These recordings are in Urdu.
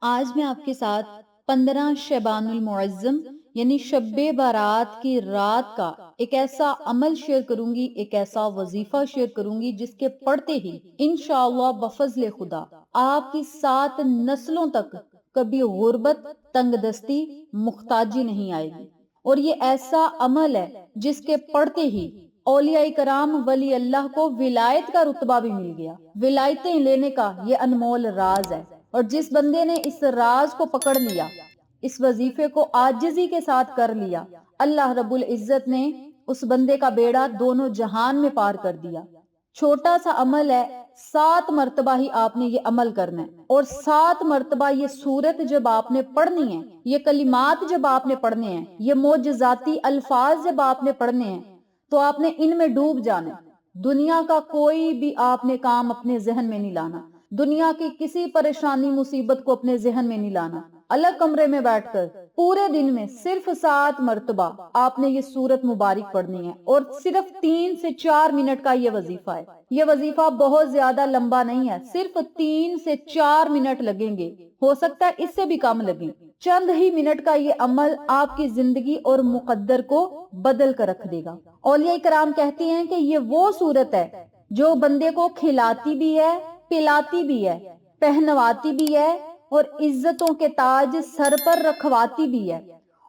آج میں آپ کے ساتھ 15 شعبان المعظم یعنی شب بارات کی رات کا ایک ایسا عمل شیئر کروں گی، ایک ایسا وظیفہ شیئر کروں گی جس کے پڑھتے ہی انشاءاللہ بفضل خدا آپ کی 7 نسلوں تک کبھی غربت، تنگ دستی، محتاجی نہیں آئے گی۔ اور یہ ایسا عمل ہے جس کے پڑھتے ہی اولیاء کرام ولی اللہ کو ولایت کا رتبہ بھی مل گیا۔ ولایتیں لینے کا یہ انمول راز ہے، اور جس بندے نے اس راز کو پکڑ لیا، اس وظیفے کو عاجزی کے ساتھ کر لیا، اللہ رب العزت نے اس بندے کا بیڑا دونوں جہان میں پار کر دیا۔ چھوٹا سا عمل ہے، 7 مرتبہ ہی آپ نے یہ عمل کرنا ہے، اور 7 مرتبہ یہ سورت جب آپ نے پڑھنی ہے، یہ کلمات جب آپ نے پڑھنے ہیں، یہ معجزاتی الفاظ جب آپ نے پڑھنے ہیں، تو آپ نے ان میں ڈوب جانا ہے۔ دنیا کا کوئی بھی آپ نے کام اپنے ذہن میں نہیں لانا، دنیا کی کسی پریشانی مصیبت کو اپنے ذہن میں نہیں لانا۔ الگ کمرے میں بیٹھ کر پورے دن میں صرف 7 مرتبہ آپ نے یہ سورت مبارک پڑھنی ہے، اور صرف 3 سے 4 منٹ کا یہ وظیفہ ہے۔ یہ وظیفہ بہت زیادہ لمبا نہیں ہے، صرف 3 سے 4 منٹ لگیں گے، ہو سکتا ہے اس سے بھی کم لگیں۔ چند ہی منٹ کا یہ عمل آپ کی زندگی اور مقدر کو بدل کر رکھ دے گا۔ اولیاء کرام کہتے ہیں کہ یہ وہ صورت ہے جو بندے کو کھلاتی بھی ہے، پلاتی بھی ہے، پہنواتی بھی ہے، اور عزتوں کے تاج سر پر رکھواتی بھی ہے،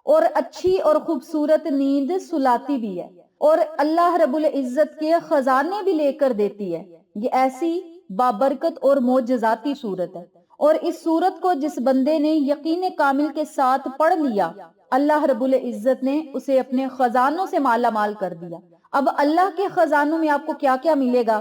اور اچھی اور خوبصورت نیند سلاتی بھی ہے، اور اللہ رب العزت کے خزانے بھی لے کر دیتی ہے۔ یہ ایسی بابرکت اور معجزاتی صورت ہے، اور اس صورت کو جس بندے نے یقین کامل کے ساتھ پڑھ لیا، اللہ رب العزت نے اسے اپنے خزانوں سے مالا مال کر دیا۔ اب اللہ کے خزانوں میں آپ کو کیا کیا ملے گا؟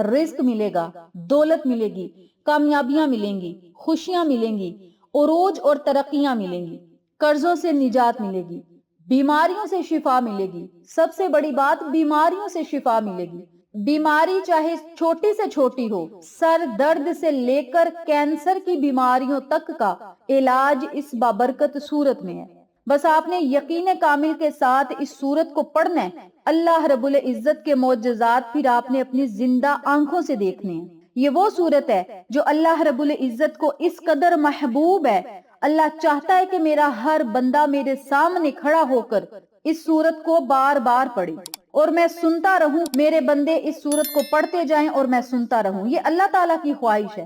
رزق ملے گا، دولت ملے گی، کامیابیاں ملیں گی، خوشیاں ملیں گی، عروج اور ترقیاں ملیں گی، قرضوں سے نجات ملے گی، بیماریوں سے شفا ملے گی۔ سب سے بڑی بات، بیماریوں سے شفا ملے گی۔ بیماری چاہے چھوٹی سے چھوٹی ہو، سر درد سے لے کر کینسر کی بیماریوں تک کا علاج اس بابرکت صورت میں ہے۔ بس آپ نے یقین کامل کے ساتھ اس صورت کو پڑھنا ہے، اللہ رب العزت کے معجزات پھر آپ نے اپنی زندہ آنکھوں سے دیکھنے ہیں۔ یہ وہ صورت ہے جو اللہ رب العزت کو اس قدر محبوب ہے، اللہ چاہتا ہے کہ میرا ہر بندہ میرے سامنے کھڑا ہو کر اس صورت کو بار بار پڑھے، اور میں سنتا رہوں، میرے بندے اس صورت کو پڑھتے جائیں اور میں سنتا رہوں۔ یہ اللہ تعالیٰ کی خواہش ہے،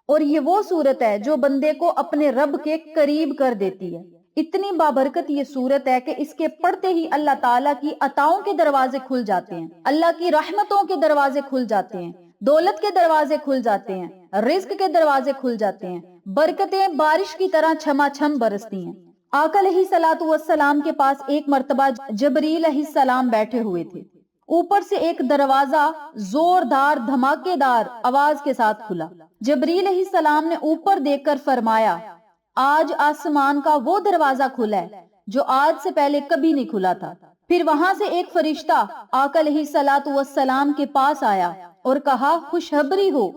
اور یہ وہ صورت ہے جو بندے کو اپنے رب کے قریب کر دیتی ہے۔ اتنی بابرکت یہ صورت ہے کہ اس کے پڑھتے ہی اللہ تعالیٰ کی عطاؤں کے دروازے کھل جاتے ہیں، اللہ کی رحمتوں کے دروازے کھل جاتے ہیں، دولت کے دروازے کھل جاتے ہیں، رزق کے دروازے کھل جاتے ہیں، برکتیں بارش کی طرح چھما چھم برستی ہیں۔ آقا علیہ الصلوۃ والسلام کے پاس ایک مرتبہ جبریل علیہ السلام بیٹھے ہوئے تھے۔ اوپر سے ایک دروازہ زوردار دھماکے دار آواز کے ساتھ کھلا۔ جبریل علیہ السلام نے اوپر دیکھ کر فرمایا، آج آسمان کا وہ دروازہ کھلا ہے جو آج سے پہلے کبھی نہیں کھلا تھا۔ پھر وہاں سے ایک فرشتہ آقا علیہ الصلوۃ والسلام کے پاس آیا اور کہا، خوشخبری ہو،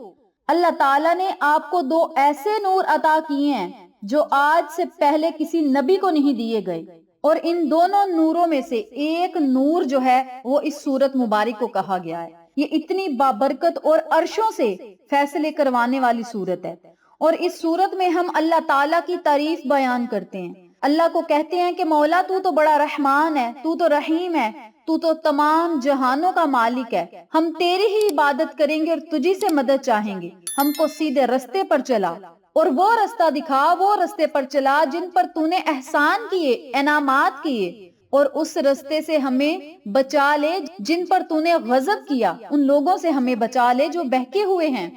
اللہ تعالیٰ نے آپ کو 2 ایسے نور عطا کیے ہیں جو آج سے پہلے کسی نبی کو نہیں دیے گئے، اور ان دونوں نوروں میں سے ایک نور جو ہے وہ اس سورت مبارک کو کہا گیا ہے۔ یہ اتنی بابرکت اور عرشوں سے فیصلے کروانے والی سورت ہے، اور اس سورت میں ہم اللہ تعالیٰ کی تعریف بیان کرتے ہیں، اللہ کو کہتے ہیں کہ مولا تو بڑا رحمان ہے، تو رحیم ہے، تو تمام جہانوں کا مالک ہے، ہم تیری ہی عبادت کریں گے اور تجھی سے مدد چاہیں گے، ہم کو سیدھے رستے پر چلا، اور وہ رستہ دکھا، وہ رستے پر چلا جن پر تو نے احسان کیے، انعامات کیے، اور اس رستے سے ہمیں بچا لے جن پر تو نے غضب کیا، ان لوگوں سے ہمیں بچا لے جو بہکے ہوئے ہیں۔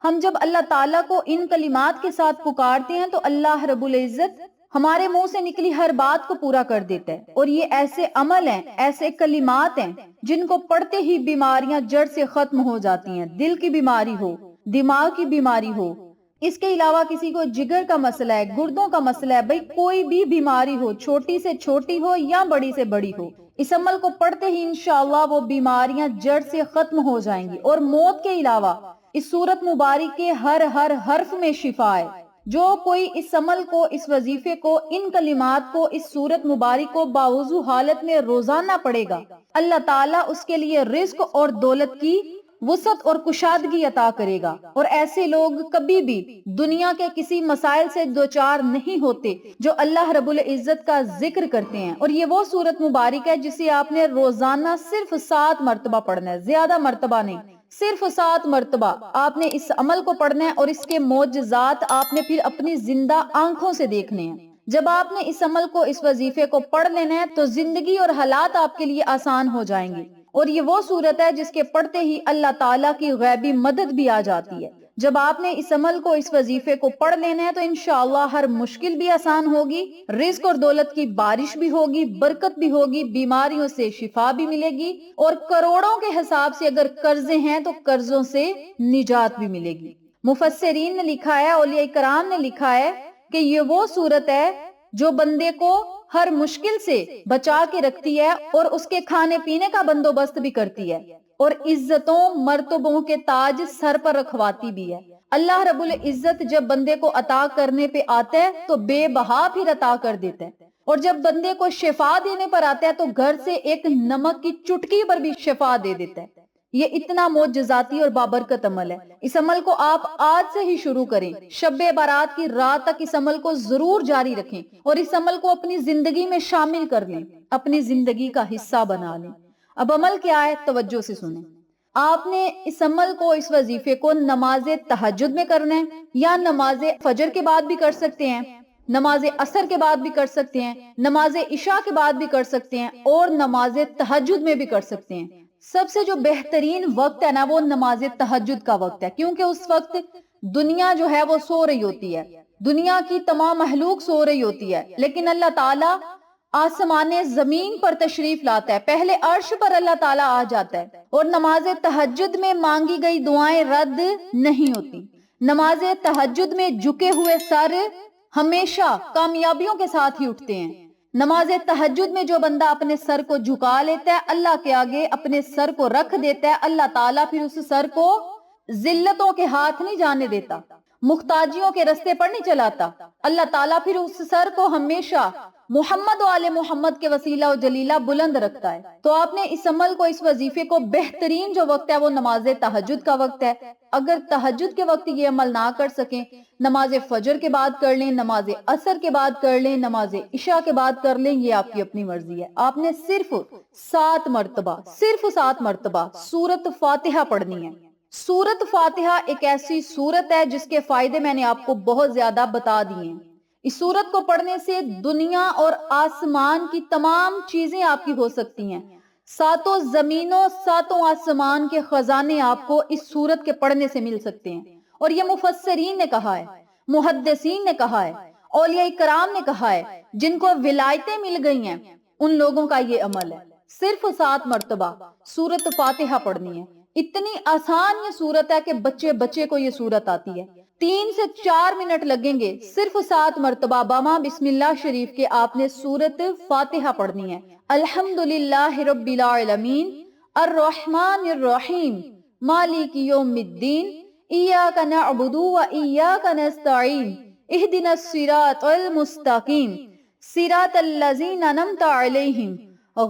ہم جب اللہ تعالیٰ کو ان کلمات کے ساتھ پکارتے ہیں تو اللہ رب العزت ہمارے منہ سے نکلی ہر بات کو پورا کر دیتا ہے، اور یہ ایسے عمل ہیں، ایسے کلمات ہیں جن کو پڑھتے ہی بیماریاں جڑ سے ختم ہو جاتی ہیں۔ دل کی بیماری ہو، دماغ کی بیماری ہو، اس کے علاوہ کسی کو جگر کا مسئلہ ہے، گردوں کا مسئلہ ہے، بھئی کوئی بھی بیماری ہو، چھوٹی سے چھوٹی ہو یا بڑی سے بڑی ہو، اس عمل کو پڑھتے ہی انشاءاللہ وہ بیماریاں جڑ سے ختم ہو جائیں گی، اور موت کے علاوہ اس سورت مبارک کے ہر حرف میں شفا ہے۔ جو کوئی اس عمل کو، اس وظیفے کو، ان کلمات کو، اس سورت مبارک کو باوضو حالت میں روزانہ پڑھے گا، اللہ تعالیٰ اس کے لیے رزق اور دولت کی وسعت اور کشادگی عطا کرے گا، اور ایسے لوگ کبھی بھی دنیا کے کسی مسائل سے دوچار نہیں ہوتے جو اللہ رب العزت کا ذکر کرتے ہیں۔ اور یہ وہ سورت مبارک ہے جسے آپ نے روزانہ صرف 7 مرتبہ پڑھنا ہے، زیادہ مرتبہ نہیں، صرف 7 مرتبہ آپ نے اس عمل کو پڑھنا ہے، اور اس کے معجزات آپ نے پھر اپنی زندہ آنکھوں سے دیکھنے ہیں۔ جب آپ نے اس عمل کو، اس وظیفے کو پڑھ لینا ہے تو زندگی اور حالات آپ کے لیے آسان ہو جائیں گے۔ اور یہ وہ صورت ہے جس کے پڑھتے ہی اللہ تعالیٰ کی غیبی مدد بھی آ جاتی ہے۔ جب آپ نے اس عمل کو، اس وظیفے کو پڑھ لینا ہے تو انشاءاللہ ہر مشکل بھی آسان ہوگی، رزق اور دولت کی بارش بھی ہوگی، برکت بھی ہوگی، بیماریوں سے شفا بھی ملے گی، اور کروڑوں کے حساب سے اگر قرضے ہیں تو قرضوں سے نجات بھی ملے گی۔ مفسرین نے لکھا ہے، اولیاء کرام نے لکھا ہے کہ یہ وہ صورت ہے جو بندے کو ہر مشکل سے بچا کے رکھتی ہے، اور اس کے کھانے پینے کا بندوبست بھی کرتی ہے، اور عزتوں مرتبوں کے تاج سر پر رکھواتی بھی ہے۔ اللہ رب العزت جب بندے کو عطا کرنے پہ آتا ہے تو بے بہا پھر عطا کر دیتا ہے، اور جب بندے کو شفا دینے پر آتا ہے تو گھر سے ایک نمک کی چٹکی پر بھی شفا دے دیتا ہے۔ یہ اتنا معجزاتی اور بابرکت عمل ہے۔ اس عمل کو آپ آج سے ہی شروع کریں، شب بارات کی رات تک اس عمل کو ضرور جاری رکھیں، اور اس عمل کو اپنی زندگی میں شامل کر لیں، اپنی زندگی کا حصہ بنا لیں۔ اب عمل کیا ہے، توجہ سے سنیں۔ آپ نے اس عمل کو، اس وظیفے کو نماز تہجد میں کرنا ہے، یا نماز فجر کے بعد بھی کر سکتے ہیں، نماز عصر کے بعد بھی کر سکتے ہیں، نماز عشاء کے بعد بھی کر سکتے ہیں، اور نماز تہجد میں بھی کر سکتے ہیں۔ سب سے جو بہترین وقت ہے نا، وہ نماز تہجد کا وقت ہے، کیونکہ اس وقت دنیا جو ہے وہ سو رہی ہوتی ہے، دنیا کی تمام مخلوق سو رہی ہوتی ہے، لیکن اللہ تعالیٰ آسمان زمین پر تشریف لاتا ہے، پہلے عرش پر اللہ تعالیٰ آ جاتا ہے، اور نماز تہجد میں مانگی گئی دعائیں رد نہیں ہوتی۔ نماز تہجد میں جھکے ہوئے سر ہمیشہ کامیابیوں کے ساتھ ہی اٹھتے ہیں۔ نماز تہجد میں جو بندہ اپنے سر کو جھکا لیتا ہے، اللہ کے آگے اپنے سر کو رکھ دیتا ہے، اللہ تعالیٰ پھر اس سر کو ذلتوں کے ہاتھ نہیں جانے دیتا، محتاجیوں کے رستے پر نہیں چلاتا۔ اللہ تعالیٰ پھر اس سر کو ہمیشہ محمد و آل محمد کے وسیلہ و جلیلہ بلند رکھتا ہے۔ تو آپ نے اس عمل کو، اس وظیفے کو، بہترین جو وقت ہے وہ نماز تہجد کا وقت ہے۔ اگر تہجد کے وقت یہ عمل نہ کر سکیں، نماز فجر کے بعد کر لیں، نماز عصر کے بعد کر لیں، نماز عشاء کے بعد کر لیں، یہ آپ کی اپنی مرضی ہے۔ آپ نے صرف 7 مرتبہ سورت فاتحہ پڑھنی ہے۔ سورت فاتحہ ایک ایسی سورت ہے جس کے فائدے میں نے آپ کو بہت زیادہ بتا دیے ہیں۔ اس سورت کو پڑھنے سے دنیا اور آسمان کی تمام چیزیں آپ کی ہو سکتی ہیں۔ 7 زمینوں 7 آسمان کے خزانے آپ کو اس سورت کے پڑھنے سے مل سکتے ہیں۔ اور یہ مفسرین نے کہا ہے، محدثین نے کہا ہے، اولیاء کرام نے کہا ہے، جن کو ولایتیں مل گئی ہیں ان لوگوں کا یہ عمل ہے۔ صرف 7 مرتبہ سورت فاتحہ پڑھنی ہے۔ اتنی آسان یہ سورت ہے کہ بچے کو یہ سورت آتی ہے۔ 3 سے 4 منٹ لگیں گے، صرف 7 مرتبہ باما بسم اللہ شریف کے آپ نے سورت فاتحہ پڑھنی ہے۔ الحمدللہ رب العالمین الرحمن الرحیم مالک یوم الدین ایاک نعبد و ایاک نستعین اہدنا الصراط المستقیم صراط الذین انعمت علیہم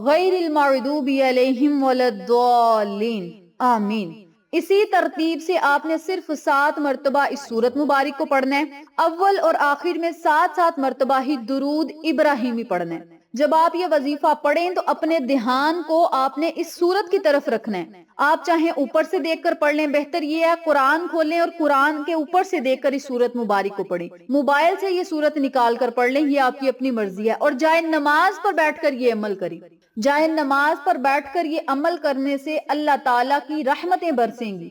غیر المغضوب علیہم ولا الضالین آمین۔ اسی ترتیب سے آپ نے صرف 7 مرتبہ اس سورت مبارک کو پڑھنا ہے۔ اول اور آخر میں 7 مرتبہ ہی درود ابراہیمی پڑھنا ہے۔ جب آپ یہ وظیفہ پڑھیں تو اپنے دھیان کو آپ نے اس سورت کی طرف رکھنا ہے۔ آپ چاہیں اوپر سے دیکھ کر پڑھ لیں، بہتر یہ ہے قرآن کھولیں اور قرآن کے اوپر سے دیکھ کر اس سورت مبارک کو پڑھیں۔ موبائل سے یہ سورت نکال کر پڑھ لیں، یہ آپ کی اپنی مرضی ہے۔ اور جائے نماز پر بیٹھ کر یہ عمل کریں۔ جائے نماز پر بیٹھ کر یہ عمل کرنے سے اللہ تعالیٰ کی رحمتیں برسیں گی،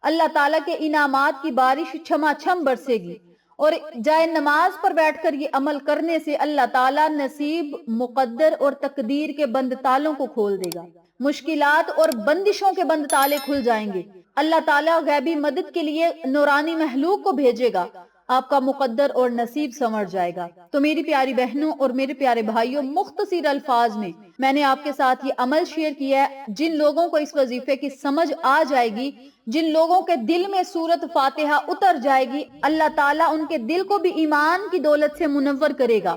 اللہ تعالیٰ کے انعامات کی بارش چھما چھم برسے گی، اور جائے نماز پر بیٹھ کر یہ عمل کرنے سے اللہ تعالیٰ نصیب، مقدر اور تقدیر کے بند تالوں کو کھول دے گا، مشکلات اور بندشوں کے بند تالے کھل جائیں گے۔ اللہ تعالیٰ غیبی مدد کے لیے نورانی مخلوق کو بھیجے گا، آپ کا مقدر اور نصیب سنور جائے گا۔ تو میری پیاری بہنوں اور میرے پیارے بھائیوں، مختصر الفاظ میں نے آپ کے ساتھ یہ عمل شیئر کیا ہے۔ جن لوگوں کو اس وظیفے کی سمجھ آ جائے گی، جن لوگوں کے دل میں سورت فاتحہ اتر جائے گی، اللہ تعالیٰ ان کے دل کو بھی ایمان کی دولت سے منور کرے گا،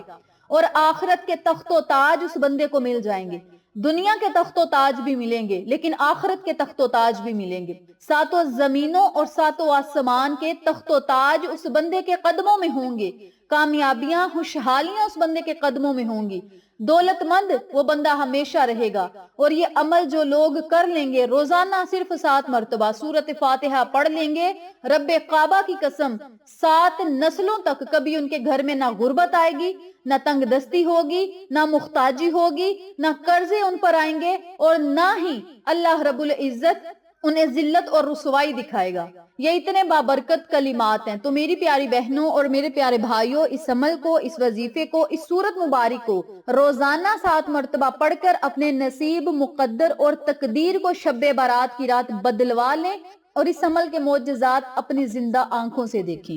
اور آخرت کے تخت و تاج اس بندے کو مل جائیں گے۔ دنیا کے تخت و تاج بھی ملیں گے لیکن آخرت کے تخت و تاج بھی ملیں گے. ساتوں زمینوں اور ساتوں آسمان کے تخت و تاج اس بندے کے قدموں میں ہوں گے. کامیابیاں خوشحالیاں اس بندے کے قدموں میں ہوں گی. دولت مند وہ بندہ ہمیشہ رہے گا. اور یہ عمل جو لوگ کر لیں گے روزانہ صرف 7 مرتبہ سورۃ فاتحہ پڑھ لیں گے، رب کعبہ کی قسم 7 نسلوں تک کبھی ان کے گھر میں نہ غربت آئے گی، نہ تنگ دستی ہوگی، نہ محتاجی ہوگی، نہ قرضے ان پر آئیں گے، اور نہ ہی اللہ رب العزت انہیں ذلت اور رسوائی دکھائے گا. یہ اتنے بابرکت کلمات ہیں. تو میری پیاری بہنوں اور میرے پیارے بھائیوں، اس عمل کو، اس وظیفے کو، اس سورت مبارک کو روزانہ 7 مرتبہ پڑھ کر اپنے نصیب، مقدر اور تقدیر کو شب برات کی رات بدلوا لیں اور اس عمل کے معجزات اپنی زندہ آنکھوں سے دیکھیں.